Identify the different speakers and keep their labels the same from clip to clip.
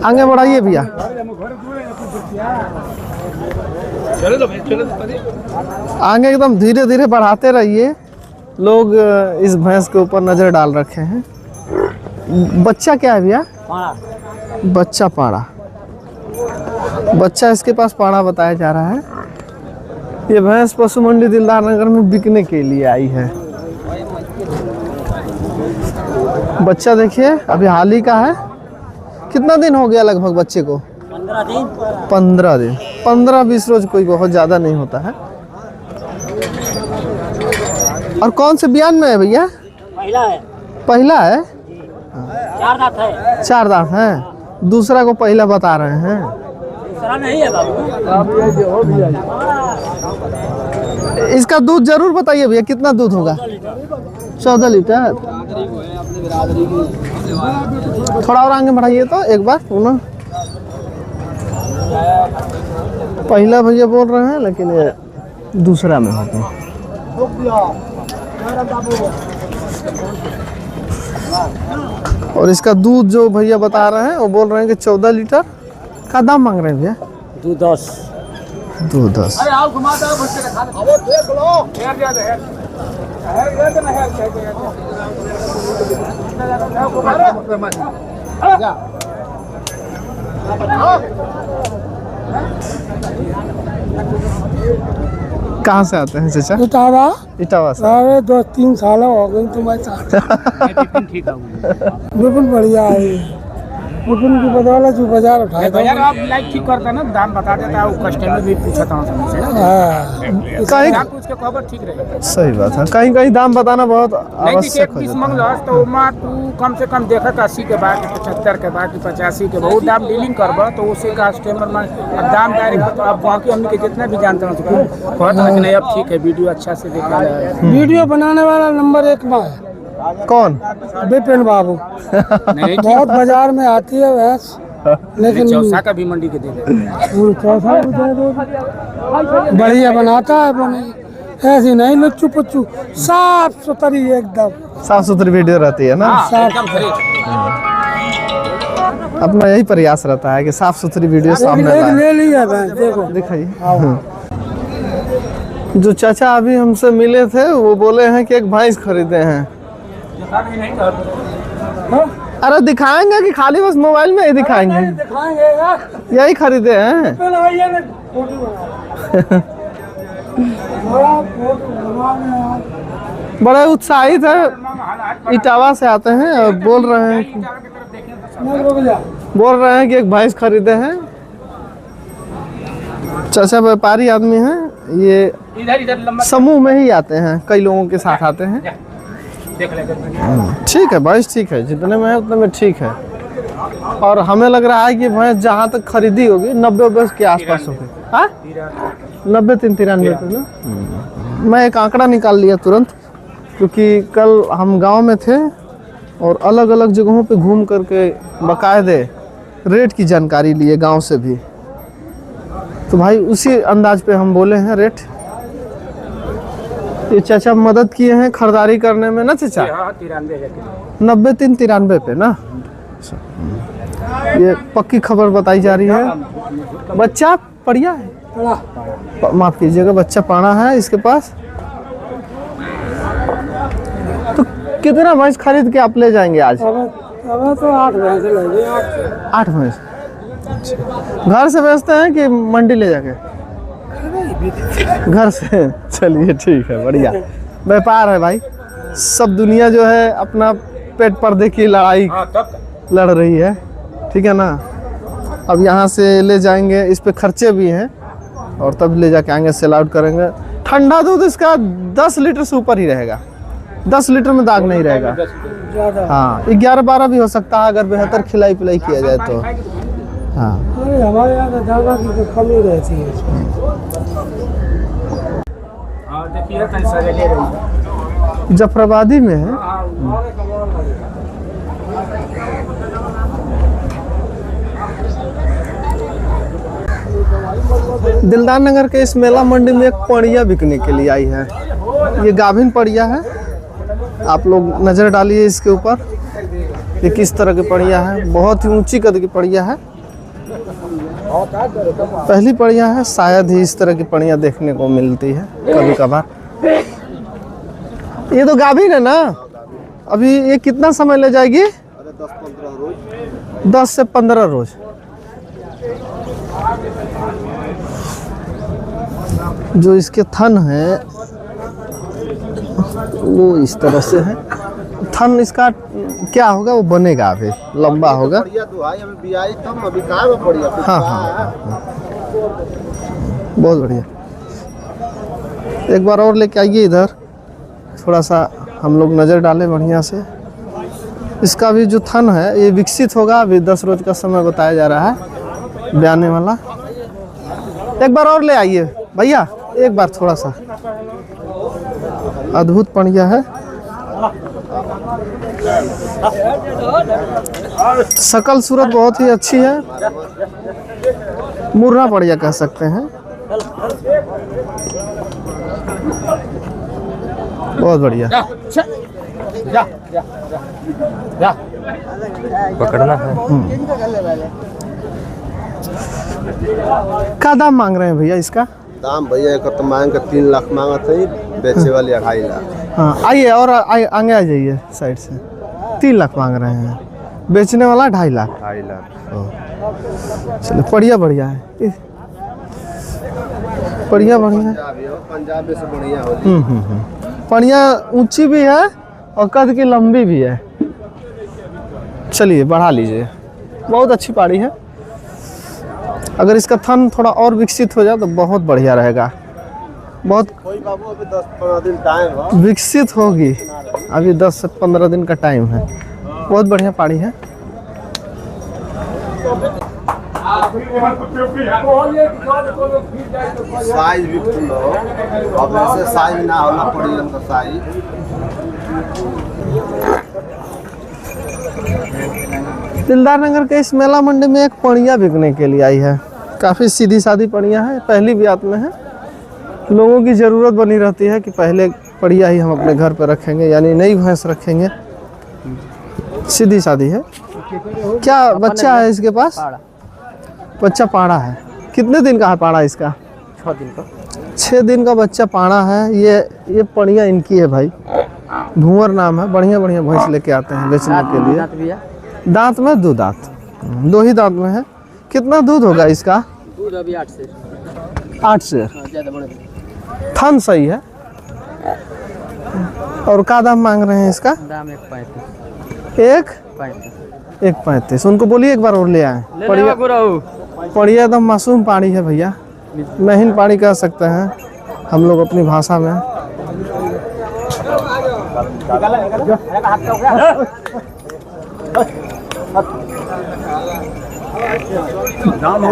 Speaker 1: आगे बढ़ाइए भैया। आगे एकदम धीरे धीरे बढ़ाते रहिए। लोग इस भैंस के ऊपर नजर डाल रखे हैं। बच्चा क्या है भैया? बच्चा पाड़ा। बच्चा इसके पास पाड़ा बताया जा रहा है। ये भैंस पशु मंडी दिलदार नगर में बिकने के लिए आई है। बच्चा देखिए अभी हाल ही का है। कितना दिन हो गया लगभग बच्चे को?
Speaker 2: 15 दिन।
Speaker 1: 15 दिन। 15-20 रोज कोई बहुत ज्यादा नहीं होता है। और कौन से बियान में है भैया?
Speaker 2: पहला है।
Speaker 1: पहला है?
Speaker 2: 4 दांत है।
Speaker 1: 4 दांत है। दूसरा को पहला बता रहे हैं।
Speaker 2: दूसरा नहीं है बाबू।
Speaker 1: इसका दूध जरूर बताइए भैया, कितना दूध होगा? 14 लीटर। थोड़ा और आगे बढ़ाइए तो एक बार पुनः। पहला भैया बोल रहे हैं लेकिन ये दूसरा में होते हैं। और इसका दूध जो भैया बता रहे हैं वो बोल रहे हैं कि 14 लीटर का दाम मांग रहे हैं भैया।
Speaker 2: 2.10।
Speaker 1: 2.10। कहाँ से आते हैं चाचा? इटावा से।
Speaker 3: अरे 2-3 साल हो गए तुम्हारे साथ। बिल्कुल बढ़िया है। बिल्कुल की बदौलत जो बाजार उठाया
Speaker 2: बाजार आप लाइक ठीक करता ना, दाम बता देता है, कस्टमर भी पूछता हूँ समझ से।
Speaker 1: कहीं
Speaker 2: उसके खबर ठीक रहेगा।
Speaker 1: सही बात है। कहीं कहीं दाम बताना बहुत आवश्यक हो जाता है।
Speaker 2: तो तू कम से कम देखा 80 के बाद 75 के बाद 85 के बहुत दाम डीलिंग करबा तो उसे कस्टमर में दाम डायरेक्ट तो अब बाकी हमने के जितना भी जानते हैं तो कहता है कि नहीं अब ठीक है, वीडियो अच्छा से देखा है।
Speaker 3: वीडियो बनाने वाला नंबर 1 में है।
Speaker 1: कौन?
Speaker 3: बिपिन बाबू। बहुत बाजार में आती है भैंस, लेकिन
Speaker 2: चौसा का भी मंडी के दे दे।
Speaker 3: चौसा को दे दो। बढ़िया बनाता है, बने ऐसी नहीं लुच्चू पुच्चू, साफ सुथरी एकदम।
Speaker 1: साफ सुथरी वीडियो रहती है ना। अपना यही प्रयास रहता है कि साफ सुथरी वीडियो सामने लाए।
Speaker 3: ले लिया भैंस, देखो
Speaker 1: दिखाइए। जो चाचा अभी हमसे मिले थे वो बोले हैं कि एक भैंस खरीदे हैं। अरे दिखाएंगे कि खाली बस मोबाइल में ही दिखाएंगे?
Speaker 3: दिखाएंगे।
Speaker 1: यही खरीदे हैं। बड़े उत्साहित है। इटावा से आते हैं और बोल रहे हैं कि एक भैंस खरीदे हैं। चाचा व्यापारी आदमी हैं। ये समूह में ही आते हैं, कई लोगों के साथ आते हैं। ठीक है भैंस, ठीक है, जितने में है उतने में ठीक है। और हमें लग रहा है कि भैंस जहाँ तक खरीदी होगी 90 के आसपास होगी। हाँ 90-93 पे ना। मैं एक आंकड़ा निकाल लिया तुरंत, क्योंकि कल हम गांव में थे और अलग अलग जगहों पे घूम करके बाकायदे रेट की जानकारी लिए गांव से भी। तो भाई उसी अंदाज पे हम बोले हैं रेट। ये चाचा मदद किए हैं खरीदारी करने में ना चाचा? 90-93 पे ना। ये पक्की खबर बताई जा रही है। बच्चा बढ़िया है, माफ कीजिएगा, बच्चा पाना है इसके पास। तो कितना भैंस खरीद के आप ले जाएंगे आज?
Speaker 3: अब तो 8 भैंस लेंगे।
Speaker 1: 8 भैंस घर से बेचते हैं कि मंडी ले जाके? घर से। चलिए ठीक है, बढ़िया व्यापार है भाई। सब दुनिया जो है अपना पेट पर्दे की लड़ाई लड़ रही है, ठीक है ना। अब यहाँ से ले जाएंगे, इस पे खर्चे भी हैं, और तब ले जाके आएंगे, सेल आउट करेंगे। ठंडा दूध इसका 10 लीटर से ऊपर ही रहेगा। 10 लीटर में दाग नहीं रहेगा। हाँ 11-12 भी हो सकता है अगर बेहतर खिलाई पिलाई किया जाए तो। हाँ
Speaker 3: हमारे यहाँ दागा की कमी रहती है।
Speaker 1: जफराबादी में है। दिलदार नगर के इस मेला मंडी में एक पड़िया बिकने के लिए आई है। ये गाभिन पड़िया है, आप लोग नज़र डालिए इसके ऊपर, ये किस तरह की पड़िया है। बहुत ही ऊंची कद की पड़िया है, पहली पड़िया है, शायद ही इस तरह की पड़िया देखने को मिलती है कभी कभार। ये तो गाभिन है ना, अभी ये कितना समय ले जाएगी? 10 से 15 रोज। जो इसके थन है वो इस तरह से है, थन इसका क्या होगा वो बनेगा, अभी लंबा होगा। हाँ हाँ, बहुत बढ़िया। एक बार और लेके आइए इधर, थोड़ा सा हम लोग नज़र डालें बढ़िया से। इसका भी जो थन है ये विकसित होगा, अभी 10 रोज का समय बताया जा रहा है ब्याने वाला। एक बार और ले आइए भैया, एक बार थोड़ा सा। अद्भुत पड़िया है, शकल सूरत बहुत ही अच्छी है, मुर्रा पड़िया कह सकते हैं। बहुत बढ़िया।
Speaker 4: पकड़ना है।
Speaker 1: क्या दाम मांग रहे हैं भैया इसका?
Speaker 5: दाम भैया एक तो मांग के 3 लाख मांगा था, बेचे वाली 2.5 लाख।
Speaker 1: हाँ आइए और आगे आ जाइए साइड से। 3 लाख मांग रहे हैं, बेचने वाला 2.5 लाख।
Speaker 5: 2.5 लाख।
Speaker 1: चलो बढ़िया बढ़िया है, बढ़िया बढ़िया है।
Speaker 5: पंजाब में से बढ़िया हो।
Speaker 1: पड़िया ऊंची भी है और कद की लंबी भी है। चलिए बढ़ा लीजिए, बहुत अच्छी पाड़ी है। अगर इसका थन थोड़ा और विकसित हो जाए तो बहुत बढ़िया रहेगा। बहुत
Speaker 5: कोई बाबू अभी 10-15 दिन टाइम है,
Speaker 1: विकसित होगी, अभी 10 से 15 दिन का टाइम है। बहुत बढ़िया पाड़ी है।
Speaker 5: साइज भी फुल हो, अब ऐसे साइज ना होला पड़ी इनका साइज।
Speaker 1: दिलदार नगर के इस मेला मंडी में एक पड़िया बिकने के लिए आई है। काफ़ी सीधी सादी पड़िया है, पहली ब्यात में है। लोगों की ज़रूरत बनी रहती है कि पहले पड़िया ही हम अपने घर पर रखेंगे, यानी नई भैंस रखेंगे। सीधी सादी है। क्या बच्चा है इसके पास? बच्चा पाड़ा है। कितने दिन का है पाड़ा इसका?
Speaker 4: 6 दिन का।
Speaker 1: 6 दिन का बच्चा पाड़ा है। ये पड़िया इनकी है भाई, भूंवर नाम है। बढ़िया बढ़िया भैंस लेके आते हैं बेचने के लिए। दांत में 2 दांत, 2 ही दांत में है। कितना दूध होगा इसका?
Speaker 4: दूध अभी 8 से
Speaker 1: 8 से। थन सही है। और क्या दाम मांग रहे हैं इसका?
Speaker 4: दाम 1.35।
Speaker 1: 1.35। उनको बोलिए एक बार और ले आए। पड़िया एकदम मासूम पाड़ी है भैया, महीन पाड़ी कह सकते हैं हम लोग अपनी भाषा में।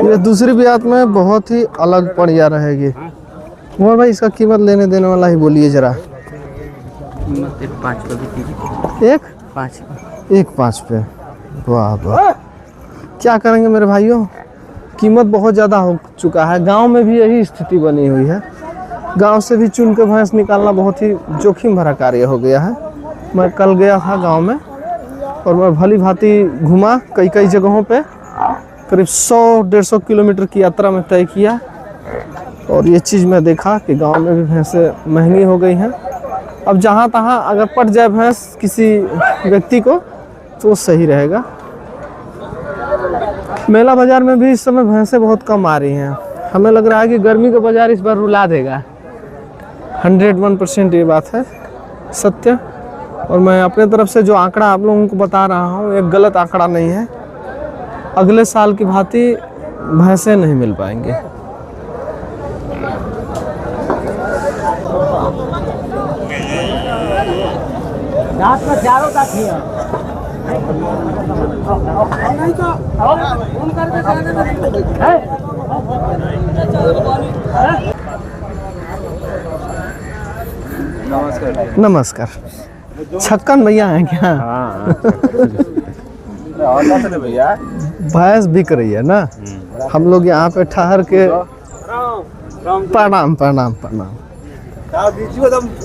Speaker 1: ये दूसरी ब्यात में बहुत ही अलग पड़िया रहेगी। और भाई इसका कीमत लेने देने वाला ही बोलिए जरा। 1.5 पे। वाह वाह, क्या करेंगे मेरे भाइयों, कीमत बहुत ज़्यादा हो चुका है। गांव में भी यही स्थिति बनी हुई है। गांव से भी चुन के भैंस निकालना बहुत ही जोखिम भरा कार्य हो गया है। मैं कल गया था गांव में और मैं भली भांति घूमा, कई कई जगहों पे करीब 100-150 किलोमीटर की यात्रा में तय किया। और ये चीज़ मैं देखा कि गांव में भी भैंसें महंगी हो गई हैं। अब जहाँ तहाँ अगर पट जाए भैंस किसी व्यक्ति को तो सही रहेगा। मेला बाज़ार में भी इस समय भैंसें बहुत कम आ रही हैं। हमें लग रहा है कि गर्मी का बाज़ार इस बार रुला देगा। 101% ये बात है सत्य। और मैं अपने तरफ से जो आंकड़ा आप लोगों को बता रहा हूँ एक गलत आंकड़ा नहीं है। अगले साल की भांति भैंसें नहीं मिल पाएंगे। नमस्कार। छक्कन भैया हैं क्या?
Speaker 5: भैया
Speaker 1: भैंस बिक रही है ना। हम लोग यहाँ पे ठहर के प्रणाम प्रणाम प्रणाम।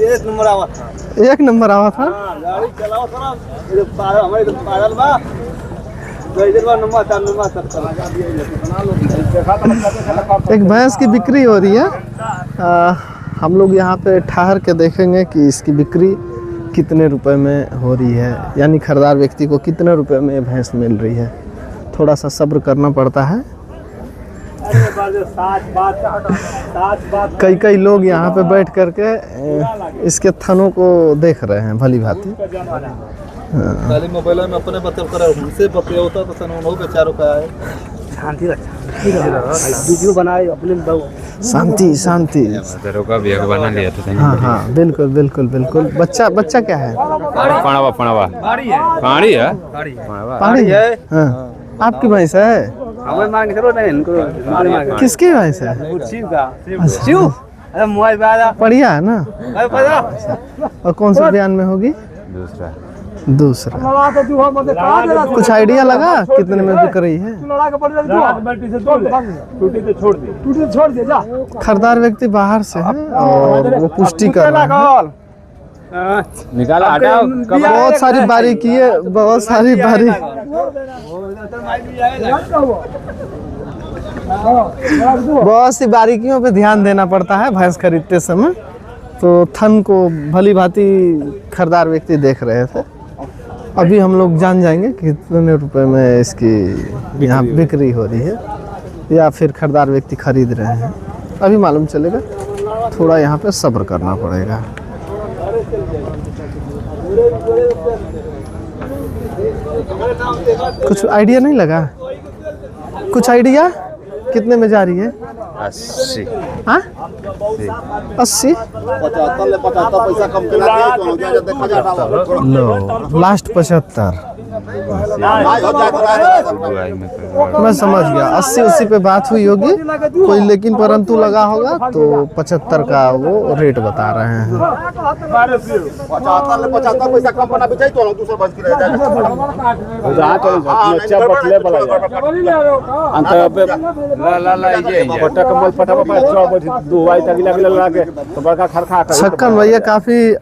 Speaker 5: एक नंबर आवा था।
Speaker 1: एक नंबर आवा था।
Speaker 5: गाड़ी चलाओ थोड़ा हमारे पागल बा
Speaker 1: एक भैंस की बिक्री हो रही है। हम लोग यहाँ पे ठहर के देखेंगे कि इसकी बिक्री कितने रुपए में हो रही है, यानी खरीदार व्यक्ति को कितने रुपए में भैंस मिल रही है। थोड़ा सा सब्र करना पड़ता है। कई लोग यहाँ पे बैठ करके इसके थनों को देख रहे हैं भली भांति।
Speaker 5: खाली मोबाइल में अपने बतल करे हमसे बतले होता तो सनों बेचारों का है। शांति वीडियो बनाए अपने
Speaker 1: शांति शांति
Speaker 4: का भी बना लिया था।
Speaker 1: हाँ हाँ बिल्कुल बिल्कुल बिल्कुल। बच्चा क्या है?
Speaker 4: पणावा पणावा पानी है
Speaker 1: पानी है। हाँ आपकी भैंस है? किसकी भैंस है? बढ़िया है ना। और कौन सा बयान में होगी? दूसरा। कुछ आइडिया लगा कितने में बिक रही है? खरीदार व्यक्ति बाहर से है और वो पुष्टि कर रहा है।
Speaker 2: निकाला
Speaker 1: बहुत सारी बारीकी है, बहुत सारी बहुत सी बारीकियों पे ध्यान देना पड़ता है भैंस खरीदते समय। तो थन को भली भांति खरीदार व्यक्ति देख रहे थे। अभी हम लोग जान जाएंगे कितने रुपए में इसकी यहाँ बिक्री हो रही है या फिर खरीदार व्यक्ति खरीद रहे हैं, अभी मालूम चलेगा। थोड़ा यहाँ पे सब्र करना पड़ेगा। कुछ आइडिया नहीं लगा? कुछ आइडिया कितने में जा रही है?
Speaker 4: 80।
Speaker 1: हाँ 80।
Speaker 5: 75 पैसा कम के
Speaker 1: लो लास्ट 75। मैं समझ गया 80 पे बात हुई होगी कोई, लेकिन परंतु लगा होगा तो 75 का वो रेट बता रहे हैं।
Speaker 5: 75 पैसा कम बना बिचाई तो दूसरा बच के
Speaker 1: छक्कन भैया काफी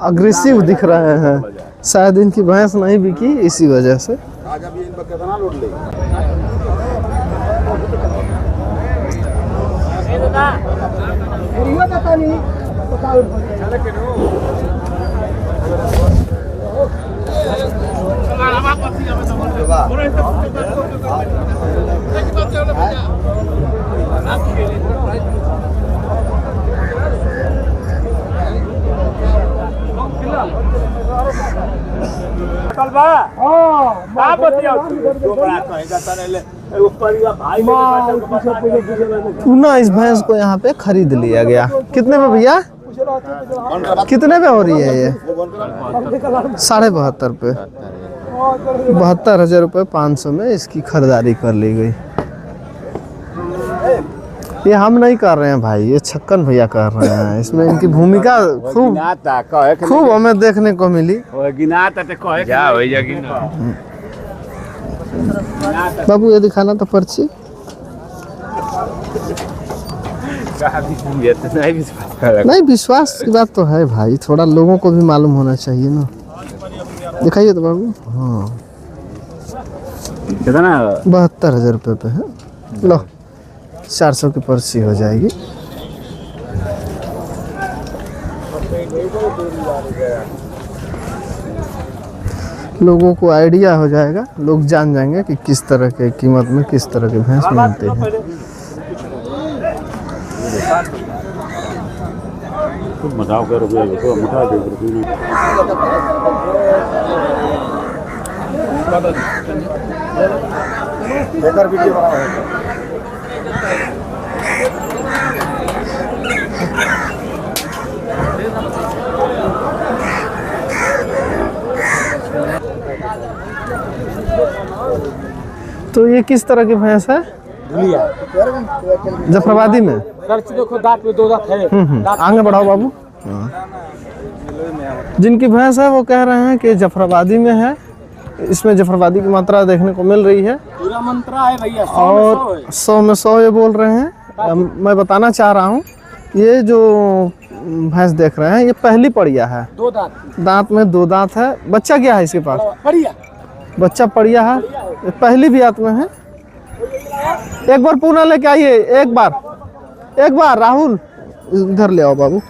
Speaker 1: अग्रेसिव दिख रहे हैं, शायद इनकी भैंस नहीं बिकी इसी वजह से। ना इस भैंस को यहाँ पे खरीद लिया गया। कितने में भैया? कितने में हो रही है ये? 72.5 पे। 72,000 रुपये 500 में इसकी खरीदारी कर ली गई। ये हम नहीं कर रहे हैं भाई, ये छक्कन भैया कर रहे हैं। इसमें इनकी भूमिका खूब हमें देखने को मिली। बाबू ये दिखाना तो पर्ची। नहीं विश्वास की बात तो है भाई, थोड़ा लोगों को भी मालूम होना चाहिए ना। दिखाइए तो बाबू। हाँ
Speaker 2: कितना?
Speaker 1: 72,000 रुपये पे है। लो 400 की पर्ची हो जाएगी। लोगों को आइडिया हो जाएगा, लोग जान जाएंगे कि किस तरह के कीमत में किस तरह के भैंस मिलते हैं। तो ये किस तरह की भैंस है? जफराबादी में।
Speaker 2: देखो दांत में 2 दांत है।
Speaker 1: आगे बढ़ाओ बाबू। जिनकी भैंस है वो कह रहे हैं कि जफराबादी में है। इसमें जफराबादी की मात्रा देखने को मिल रही है।
Speaker 2: पूरा मंत्रा है भैया।
Speaker 1: और 100 में 100 ये बोल रहे हैं। मैं बताना चाह रहा हूँ, ये जो भैंस देख रहे हैं ये पहली पड़िया है।
Speaker 2: 2 दांत।
Speaker 1: दांत में 2 दांत है। बच्चा क्या है इसके पास?
Speaker 2: बढ़िया।
Speaker 1: बच्चा पड़िया है, ये पहली भी आत में है। एक बार पुनः लेके आइए, एक बार राहुल इधर ले आओ बाबू।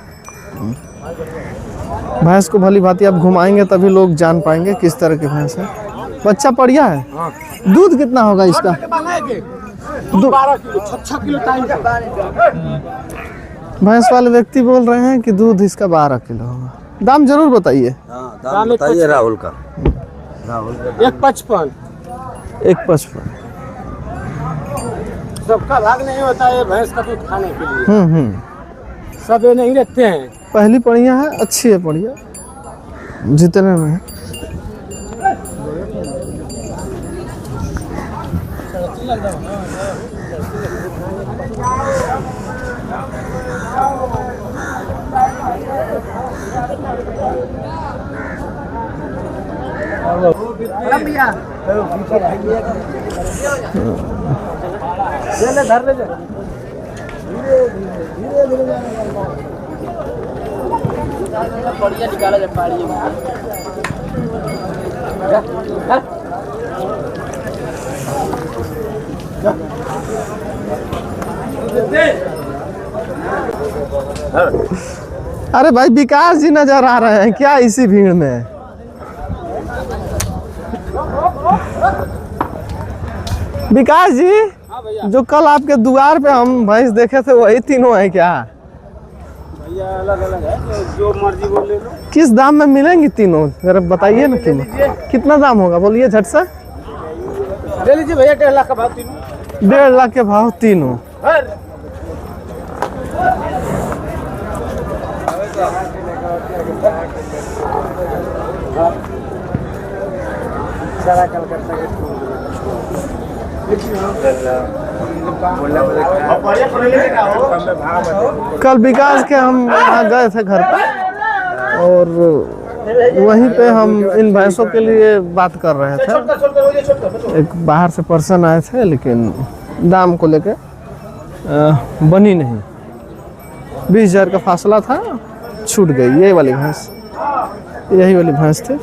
Speaker 1: भैंस को भली भांति आप घुमाएंगे तभी लोग जान पाएंगे किस तरह की भैंस है। बच्चा बढ़िया है। दूध कितना होगा इसका?
Speaker 2: 12 किलो 6 किलो टाइम का।
Speaker 1: भैंस वाले व्यक्ति बोल रहे हैं कि दूध इसका 12 किलो होगा। दाम जरूर बताइए।
Speaker 5: दाम बताइए राहुल का।
Speaker 2: 155।
Speaker 1: 155।
Speaker 2: सबका भाग नहीं होता है भैंस का दूध खाने के लिए। सब ये नहीं रखते हैं।
Speaker 1: पहली बढ़िया है, अच्छी है बढ़िया, जितने में है।
Speaker 2: बढ़िया निकाला जा पा रही
Speaker 1: अरे भाई विकास जी नजर आ रहे हैं क्या इसी भीड़ में? विकास जी, जो कल आपके द्वार पे हम भैंस देखे थे वही तीनों हैं क्या?
Speaker 2: भैया अलग अलग है, जो मर्जी बोल ले लो।
Speaker 1: किस दाम में मिलेंगी तीनों जरा बताइए ना। कितना दाम होगा बोलिए झट से।
Speaker 2: ले लीजिए भैया 1.5 लाख का भाव तीनों।
Speaker 1: 1.5 लाख के भाव तीनों। कल विकास के हम यहाँ गए थे घर पे और वहीं पे हम इन भैंसों के लिए बात कर रहे थे। एक बाहर से पर्सन आए थे लेकिन दाम को लेके बनी नहीं। 20,000 का फासला था, छूट गई। यही वाली भैंस, यही वाली भैंस थी।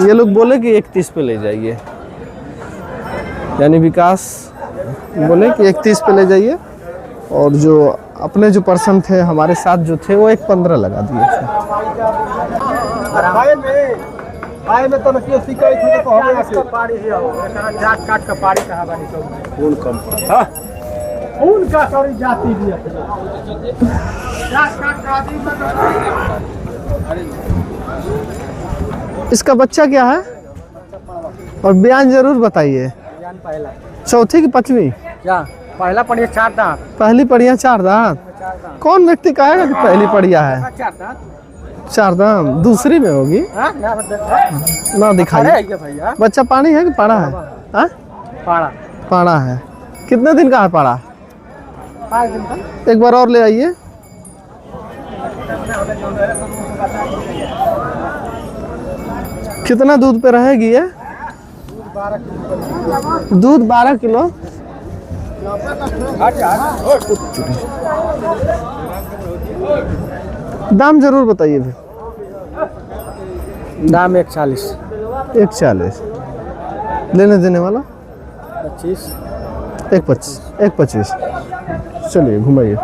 Speaker 1: ये लोग बोले कि 31 पे ले जाइए, यानी विकास बोले कि 31 पे ले जाइए और जो अपने जो पर्सन थे हमारे साथ जो थे वो 1.15 लगा दिए थे।
Speaker 5: में तो नकियो सिकाई थे तो हमें ऐसे
Speaker 2: पाड़ी है एकरा जात काट का पाड़ी कहा बानी तो खून कम। हां खून का सॉरी जाति भी है। जात काट का आदमी
Speaker 1: इसका बच्चा क्या है और बयान जरूर बताइए।
Speaker 2: बयान पहला
Speaker 1: चौथी की 5वीं?
Speaker 2: क्या पहला पड़िया 4 दांत।
Speaker 1: पहली पड़िया 4 दांत। कौन व्यक्ति कहेगा कि पहली पड़िया है?
Speaker 2: 4 दांत।
Speaker 1: 4 दांत दूसरी में होगी ना, दिखाइए।
Speaker 2: भैया
Speaker 1: बच्चा पानी है कि पाड़ा है? हाँ
Speaker 2: पाड़ा
Speaker 1: पाड़ा है। कितने दिन का है पाड़ा?
Speaker 2: 5 दिन का।
Speaker 1: एक बार और ले आइए। कितना दूध पे रहेगी ये? दूध 12 किलो। दाम जरूर बताइए फिर।
Speaker 2: दाम 140।
Speaker 1: 140 लेने देने वाला
Speaker 2: 25।
Speaker 1: 125। चलिए घुमाइए।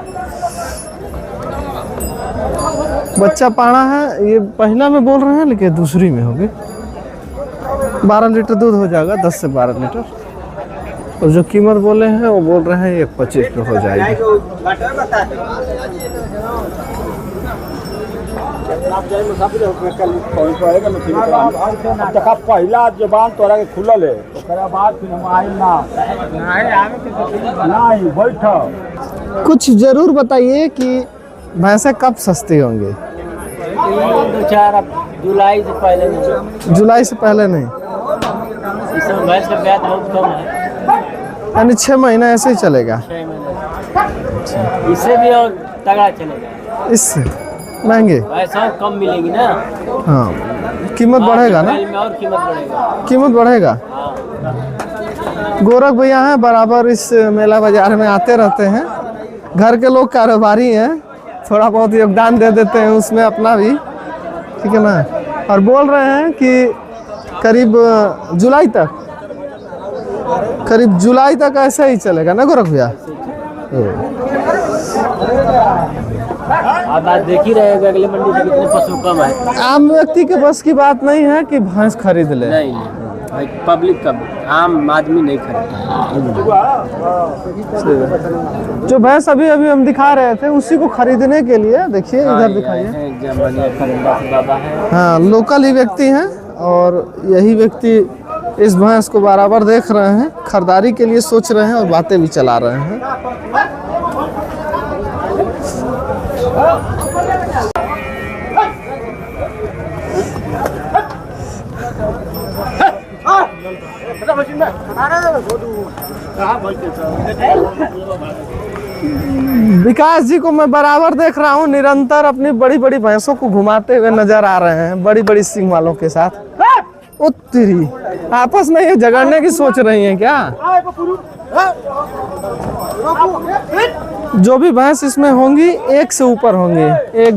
Speaker 1: बच्चा पाना है, ये पहला में बोल रहे हैं लेकिन दूसरी में होगी। 12 लीटर दूध हो जाएगा, 10 से 12 लीटर। और जो कीमत बोले हैं वो बोल रहे हैं 125 पे हो जाएगी।
Speaker 2: पहला जबान तोरा के खुलल है, ओकरा बाद फिर हम आई ना नहीं बैठ।
Speaker 1: कुछ जरूर बताइए कि भैंसें कब सस्ती होंगी?
Speaker 2: 2-4 जुलाई से पहले नहीं।
Speaker 1: जुलाई से पहले नहीं,
Speaker 2: इस समय भैंस का ब्याज बहुत कम है,
Speaker 1: यानी 6 महीना ऐसे ही चलेगा।
Speaker 2: 6 महीने इससे भी और तगड़ा चलेगा।
Speaker 1: इससे महंगे
Speaker 2: भैंस और कम मिलेगी ना।
Speaker 1: हाँ, कीमत बढ़ेगा ना?
Speaker 2: में और कीमत बढ़ेगा।
Speaker 1: कीमत बढ़ेगा। गोरख भैया हैं, बराबर इस मेला बाजार में आते रहते हैं। घर के लोग कारोबारी हैं, थोड़ा बहुत योगदान दे देते हैं उसमें अपना भी, ठीक है ना। और बोल रहे हैं कि करीब जुलाई तक ऐसा ही चलेगा ना गोरख भैया।
Speaker 6: आप बात देख ही रहे हैं अगले मंडी से कितने पशु कम है।
Speaker 1: आम व्यक्ति के बस की बात नहीं है कि भैंस खरीद ले।
Speaker 6: नहीं भाई, पब्लिक का आम आदमी नहीं खरीदता।
Speaker 1: जो भैंस अभी हम दिखा रहे थे उसी को खरीदने के लिए देखिए इधर दिखाइए। हाँ, लोकल ही व्यक्ति हैं और यही व्यक्ति इस भैंस को बराबर देख रहे हैं, खरीदारी के लिए सोच रहे हैं और बातें भी चला रहे हैं। विकास जी को मैं बराबर देख रहा हूँ, निरंतर अपनी बड़ी बड़ी भैंसों को घुमाते हुए नजर आ रहे हैं, बड़ी बड़ी सींग वालों के साथ। ओ तेरी, आपस में ये झगड़ने की सोच रही हैं क्या? जो भी भैंस इसमें होंगी एक से ऊपर होंगी, एक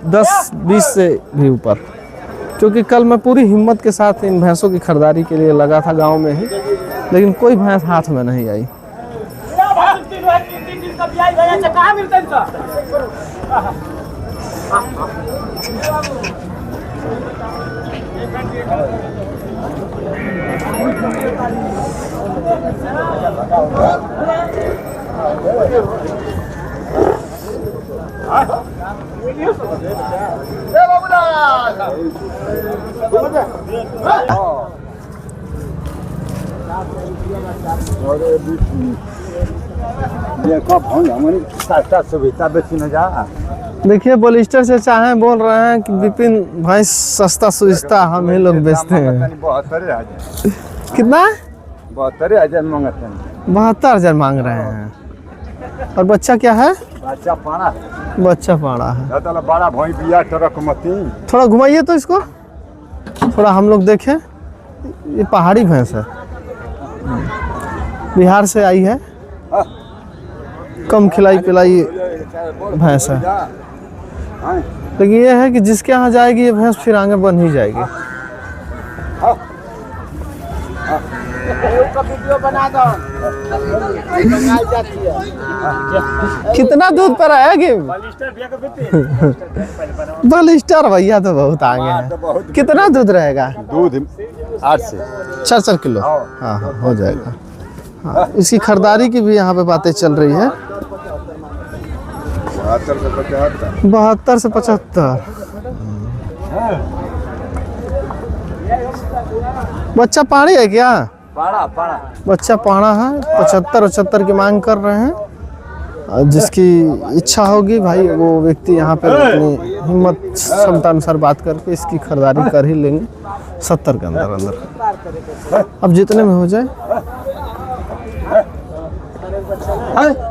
Speaker 1: 10-20 से भी ऊपर, क्योंकि कल मैं पूरी हिम्मत के साथ इन भैंसों की खरीदारी के लिए लगा था गांव में ही, लेकिन कोई भैंस हाथ में नहीं आई। देखिए बॉलिस्टर से चाहे बोल रहे हैं कि विपिन भाई सस्ता सुस्ता हम ही लोग बेचते हैं। कितना?
Speaker 7: 72,000 मांगते हैं।
Speaker 1: 72,000 मांग रहे हैं। और बच्चा क्या है?
Speaker 7: बच्चा पाना
Speaker 1: है।
Speaker 7: बड़ा भोई बिया ट्रक मती।
Speaker 1: थोड़ा घुमाइए तो इसको, थोड़ा हम लोग देखें। ये पहाड़ी भैंस है, बिहार से आई है, कम खिलाई पिलाई भैंस है, लेकिन ये है कि जिसके यहाँ जाएगी ये भैंस फिर आगे बन ही जाएगी। कितना दूध पर आएगी? बलिस्टर भैया तो बहुत आगे है। कितना दूध रहेगा?
Speaker 7: दूध 8 से
Speaker 1: 4 किलो। हाँ हाँ हो जाएगा। हाँ, इसकी खरीदारी की भी यहाँ पे बातें चल रही है। 72 से 75। बच्चा पाड़ी है क्या?
Speaker 7: पाड़ा
Speaker 1: बच्चा पाड़ा है। 75 की मांग कर रहे हैं। जिसकी इच्छा होगी भाई वो व्यक्ति यहाँ पे अपनी हिम्मत क्षमता अनुसार बात करके इसकी खरीदारी कर ही लेंगे 70 के अंदर। अब जितने में हो जाए।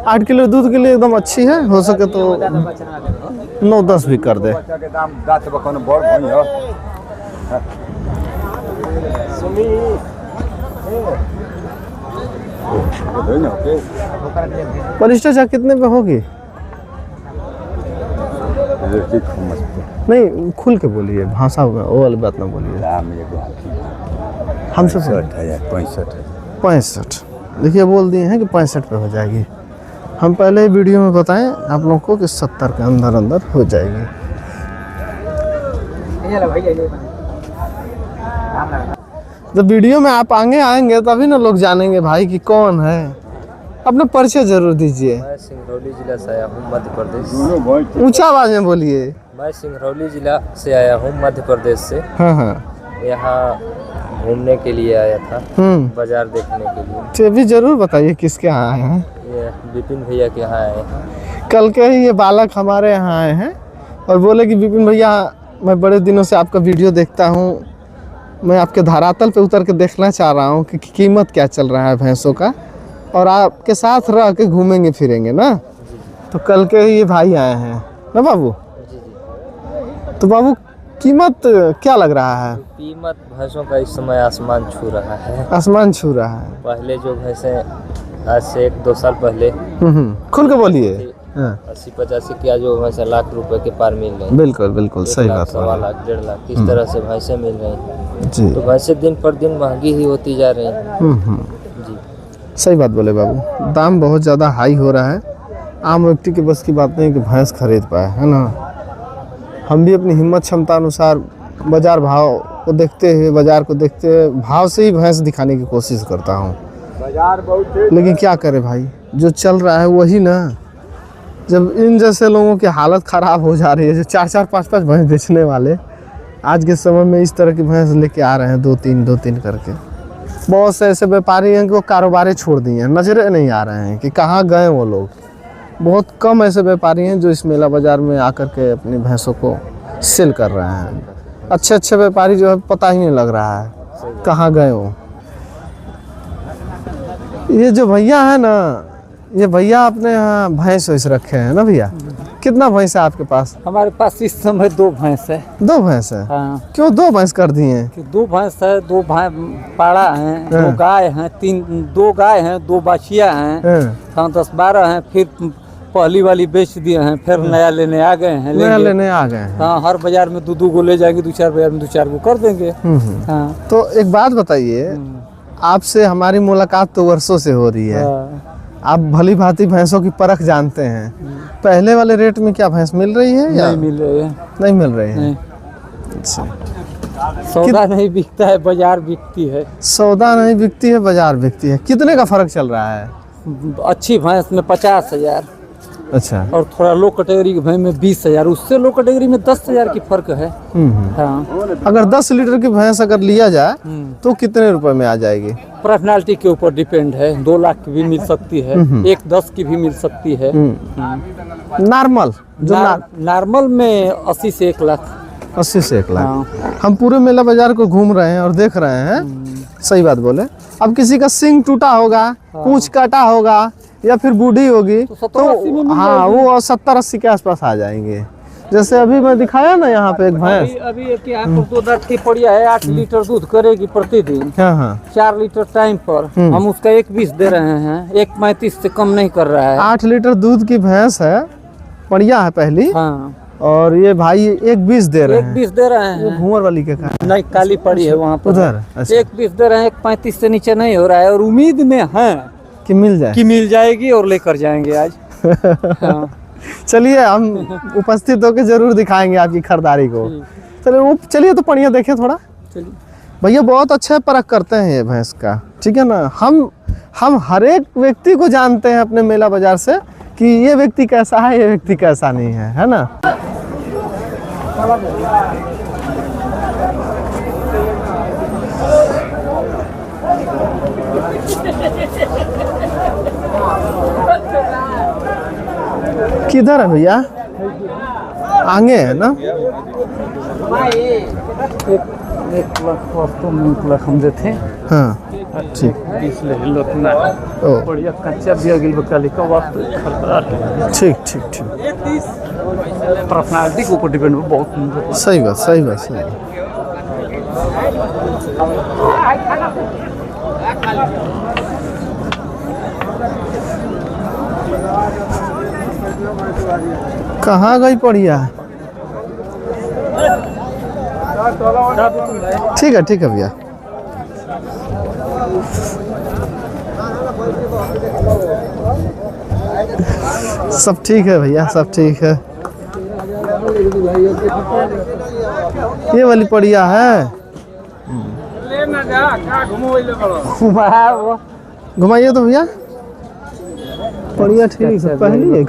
Speaker 1: 8 किलो दूध के लिए एकदम अच्छी है, हो सके तो 9-10 भी कर दे। बलिस्टर चाह कितने पे होगी? नहीं खुल के बोलिए, भाषा वो वाली बात ना बोलिए। हमसे 65। देखिए बोल दिए हैं कि 65 पे हो जाएगी। हम पहले वीडियो में बताएं आप लोगों को कि 70 के अंदर हो जाएगी। जब वीडियो में आप आगे आएंगे तभी ना लोग जानेंगे भाई कि कौन है। अपना परिचय जरूर दीजिए।
Speaker 6: मैं सिंगरौली जिला से आया हूँ मध्य प्रदेश।
Speaker 1: ऊंचा आवाज में बोलिए।
Speaker 6: मैं सिंगरौली जिला से आया हूँ मध्य प्रदेश से।
Speaker 1: हाँ।
Speaker 6: यहाँ घूमने के लिए आया था, बाजार देखने के लिए।
Speaker 1: तो भी जरूर बताइए किसके यहाँ आए हैं?
Speaker 6: ये विपिन भैया के यहाँ आए हैं।
Speaker 1: कल के ही ये बालक हमारे यहाँ आए हैं और बोले कि विपिन भैया मैं बड़े दिनों से आपका वीडियो देखता हूँ, मैं आपके धरातल पे उतर के देखना चाह रहा हूँ कि कीमत क्या चल रहा है भैंसों का, और आपके साथ रह के घूमेंगे फिरेंगे ना। तो कल के ही ये भाई आए हैं ना बाबू। तो बाबू कीमत क्या लग रहा है?
Speaker 6: कीमत भैंसों का इस समय आसमान छू रहा है।
Speaker 1: आसमान छू रहा है।
Speaker 6: पहले जो भैंसें आज से 1-2 साल पहले
Speaker 1: खुल के बोलिए। हाँ।
Speaker 6: 80-85 की आज वो भैंसें लाख रुपए के पार मिल रही हैं।
Speaker 1: बिल्कुल बिल्कुल सही बात है।
Speaker 6: 1 लाख 1.5 लाख इस तरह से भैंसें मिल रही हैं।
Speaker 1: जी।
Speaker 6: तो भैंसें दिन पर दिन महंगी ही होती जा रही हैं। जी
Speaker 1: सही बात बोले बाबू, दाम बहुत ज़्यादा हाई हो रहा है। आम व्यक्ति के बस की बात नहीं कि भैंस खरीद पाए, है ना। हम भी अपनी हिम्मत क्षमता अनुसार बाजार भाव को देखते हुए, बाजार को देखते हुए भाव से ही भैंस दिखाने की कोशिश करता हूँ। लेकिन क्या करें भाई, जो चल रहा है वही ना। जब इन जैसे लोगों की हालत ख़राब हो जा रही है, जो 4-4, 5-5 भैंस बेचने वाले आज के समय में इस तरह की भैंस लेके आ रहे हैं 2-3 करके। बहुत से ऐसे व्यापारी हैं कि वो कारोबार छोड़ दिए हैं, नजरे नहीं आ रहे हैं कि कहाँ गए वो लोग। बहुत कम ऐसे व्यापारी हैं जो इस मेला बाज़ार में आकर के अपनी भैंसों को सेल कर रहे हैं। अच्छे व्यापारी जो है पता ही नहीं लग रहा है कहाँ गए वो। ये जो भैया है ना, ये भैया अपने यहाँ भैंस वैस रखे हैं ना भैया। कितना भैंस है आपके पास?
Speaker 8: हमारे पास इस समय 2 भैंस है।
Speaker 1: 2 भैंस है?
Speaker 8: हाँ।
Speaker 1: क्यों 2 भैंस कर दिए हैं?
Speaker 8: 2 भैंस है, 2 पाड़ा हैं, 2 गाय हैं, 2 गाय हैं, 2 बाछिया हैं, 10-12 हैं। फिर पहली वाली बेच दिए हैं, फिर नया लेने आ गए हैं।
Speaker 1: नया लेने आ गए हैं।
Speaker 8: हाँ, हर बाजार में 2-2 को ले जाएंगे, 2-4 बाजार में 2-4 को कर देंगे। हाँ।
Speaker 1: तो एक बात बताइए, आपसे हमारी मुलाकात तो वर्षों से हो रही है। आप भली भांति भैंसों की परख जानते हैं। पहले वाले रेट में क्या भैंस मिल रही है या
Speaker 8: नहीं मिल रही है?
Speaker 1: नहीं मिल रही है।
Speaker 8: नहीं।
Speaker 1: अच्छा,
Speaker 8: सौदा नहीं बिकता है, बाजार बिकती है।
Speaker 1: सौदा नहीं बिकती है, बाजार बिकती है। कितने का फर्क चल रहा है?
Speaker 8: अच्छी भैंस में 50,000।
Speaker 1: अच्छा।
Speaker 8: और थोड़ा लो कैटेगरी की भैंस में 20,000। उससे लो कैटेगरी में 10,000 की फर्क है। हाँ।
Speaker 1: अगर 10 लीटर की भैंस अगर लिया जाए तो कितने रुपए में आ जाएगी?
Speaker 8: पर्सनालिटी के ऊपर डिपेंड है। 2 लाख की भी मिल सकती है, 1-10 की भी मिल सकती है।
Speaker 1: नॉर्मल जो
Speaker 8: नॉर्मल में 80 से 1 लाख।
Speaker 1: 80 से 1 लाख। हम पूरे मेला बाजार को घूम रहे हैं और देख रहे हैं। सही बात बोले। अब किसी का सिंग टूटा होगा, पूंछ काटा होगा या फिर बूढ़ी होगी तो हाँ, वो 70-80 के आसपास आ जाएंगे। जैसे अभी मैं दिखाया ना यहाँ पे एक भैंस,
Speaker 8: अभी तो दांत की पड़िया है, 8 लीटर दूध करेगी प्रतिदिन।
Speaker 1: हाँ
Speaker 8: 4 लीटर टाइम पर। हम उसका 1.20 दे रहे हैं, 1.35 से कम नहीं कर रहा है।
Speaker 1: 8 लीटर दूध की भैंस है, बढ़िया है पहली।
Speaker 8: हाँ।
Speaker 1: और ये भाई 1.20 दे रहे हैं।
Speaker 8: 1.20 दे रहे हैं।
Speaker 1: वो घूमर वाली के कहा
Speaker 8: नहीं, काली पड़ी है वहाँ पर
Speaker 1: उधर। अच्छा।
Speaker 8: 1.20 दे रहे हैं, 1.35 से नीचे नहीं हो रहा है। और उम्मीद में है
Speaker 1: कि मिल जाए,
Speaker 8: कि मिल जाएगी और लेकर जाएंगे आज। हाँ।
Speaker 1: चलिए हम उपस्थित होकर जरूर दिखाएंगे आपकी खरीदारी को। चलिए तो बढ़िया देखें थोड़ा।
Speaker 8: चलिए
Speaker 1: भैया, बहुत अच्छा परख करते हैं ये भैंस का, ठीक है ना। हम हर एक व्यक्ति को जानते हैं अपने मेला बाजार से कि ये व्यक्ति कैसा है, ये व्यक्ति कैसा नहीं है ना। किधर है भैया? आगे है ना।
Speaker 8: 1 लाख हम देते हैं।
Speaker 1: हाँ ठीक।
Speaker 8: 20 ले लो अपना। बढ़िया कच्चा भी अगिल बकाली का वक्त खरीदार।
Speaker 1: ठीक ठीक ठीक।
Speaker 8: पर्सनालिटी के ऊपर डिपेंड है। बहुत
Speaker 1: सही बात, सही बात, सही बात। कहाँ गई पड़िया? ठीक है भैया। सब ठीक है भैया, सब ठीक है। ये वाली पड़िया है। घुमाइए तो भैया। बढ़िया, ठीक है। पहली है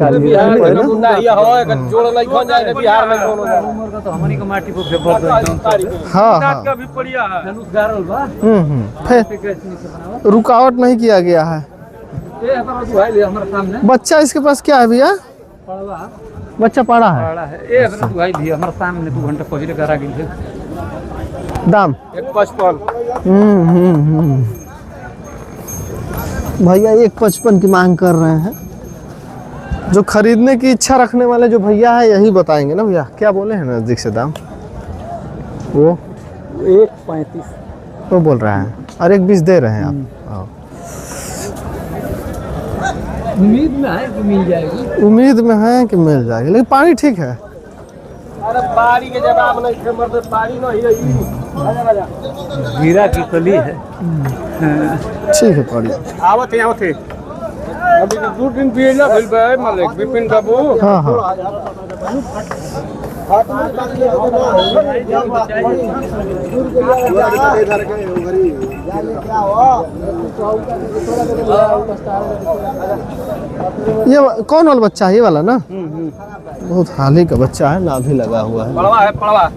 Speaker 1: रुकावट नहीं किया गया है। बच्चा इसके पास क्या है भैया? बच्चा पड़ा है।
Speaker 8: हमारे सामने 2 घंटे पहले करा गई।
Speaker 1: दाम
Speaker 2: 1.55।
Speaker 1: भैया 1.55 की मांग कर रहे हैं। जो खरीदने की इच्छा रखने वाले जो भैया है यही बताएंगे ना भैया। क्या बोले हैं नजदीक से दाम? वो
Speaker 8: 1.35
Speaker 1: वो बोल रहा है और 1.20 दे रहे हैं आप। हाँ।
Speaker 8: उम्मीद में है कि मिल जाएगी।
Speaker 1: उम्मीद में है कि मिल जाएगी, लेकिन पानी ठीक है।
Speaker 2: अरे पानी के जवाब नहीं थे मर्द, पानी नहीं है।
Speaker 8: हीरा की कली है।
Speaker 1: ठीक है पानी।
Speaker 2: आवत थे अभी 2 दिन पिए ना भइल बा मालिक विपिन बाबू।
Speaker 1: हाँ हाँ ये कौन वाला बच्चा है? ये वाला ना? बहुत हाल ही का बच्चा है, नाभि लगा हुआ है।
Speaker 2: पड़वा है पड़वा।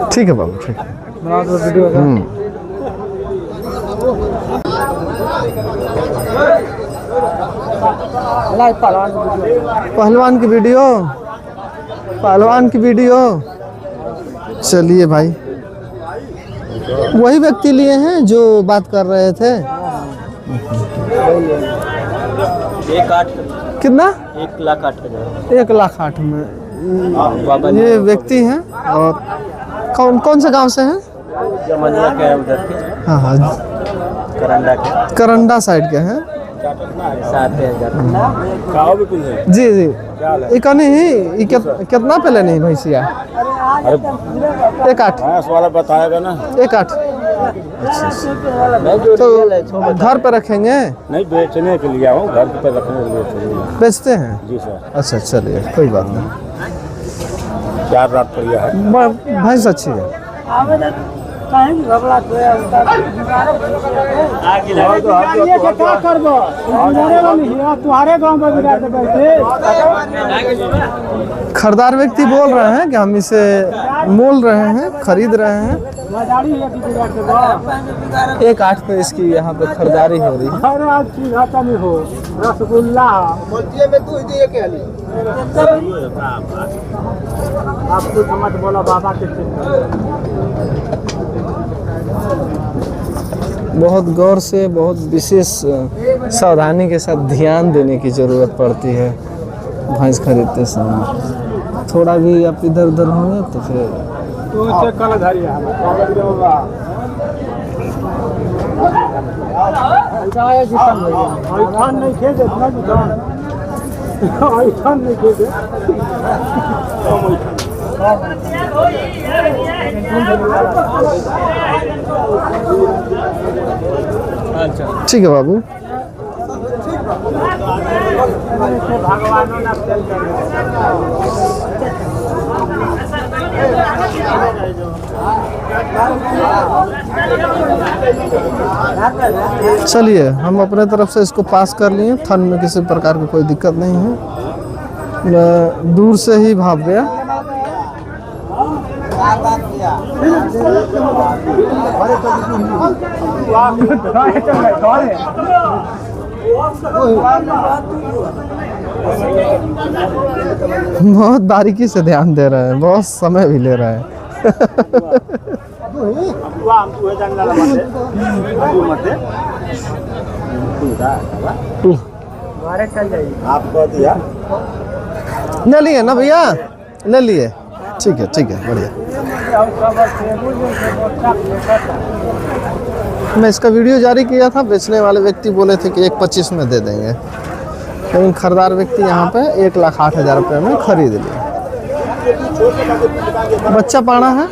Speaker 1: ठीक है बाबू, ठीक है। पहलवान की वीडियो, पहलवान की वीडियो। चलिए भाई, वही व्यक्ति लिए हैं जो बात कर रहे थे।
Speaker 6: 1,08,000
Speaker 1: कितना?
Speaker 6: 1,08,000
Speaker 1: 1,08,000 में ये व्यक्ति हैं। और कौन कौन से गांव से हैं?
Speaker 6: जमनिया के उधर के
Speaker 1: हाँ हाँ,
Speaker 6: करंडा के
Speaker 1: करंडा साइड के हैं।
Speaker 6: 7,000
Speaker 1: जी जी, ये कौन ही कितना पहले नहीं भैंसिया? 1,08,000
Speaker 7: वाला बताएगा ना।
Speaker 1: 1,08,000 तो घर पे रखेंगे?
Speaker 7: नहीं बेचने के लिए आओ, घर पे रखने के लिए चाहिए।
Speaker 1: बेचते हैं?
Speaker 7: जी सर।
Speaker 1: अच्छा चलिए, कोई बात नहीं।
Speaker 7: 4 रात पड़िया है।
Speaker 1: भैंस अच्छी है।
Speaker 3: तुम्हारे गाँव में
Speaker 1: खरीदार व्यक्ति बोल रहे हैं कि हम इसे मोल रहे हैं, खरीद रहे हैं। 1,08,000 पे इसकी यहाँ पे खरीदारी हो रही है।
Speaker 3: रसगुल्ला आपको समझ बोला बाबा के।
Speaker 1: बहुत गौर से, बहुत विशेष सावधानी के साथ ध्यान देने की ज़रूरत पड़ती है भैंस खरीदते समय। थोड़ा भी आप इधर उधर होंगे तो फिर ठीक है बाबू। चलिए, हम अपने तरफ से इसको पास कर लिए। थन में किसी प्रकार की कोई दिक्कत नहीं है, दूर से ही भाग गया। बहुत बारीकी से ध्यान दे रहे हैं, बहुत समय भी ले रहे हैं।
Speaker 7: आपको दिया
Speaker 1: ले लिए ना भैया? ले लिए, ठीक है बढ़िया। मैं इसका वीडियो जारी किया था, बेचने वाले व्यक्ति बोले थे कि 1,25,000 में दे देंगे, लेकिन खरीदार व्यक्ति यहाँ पे 1,08,000 रुपये में खरीद लिया। बच्चा पाना है।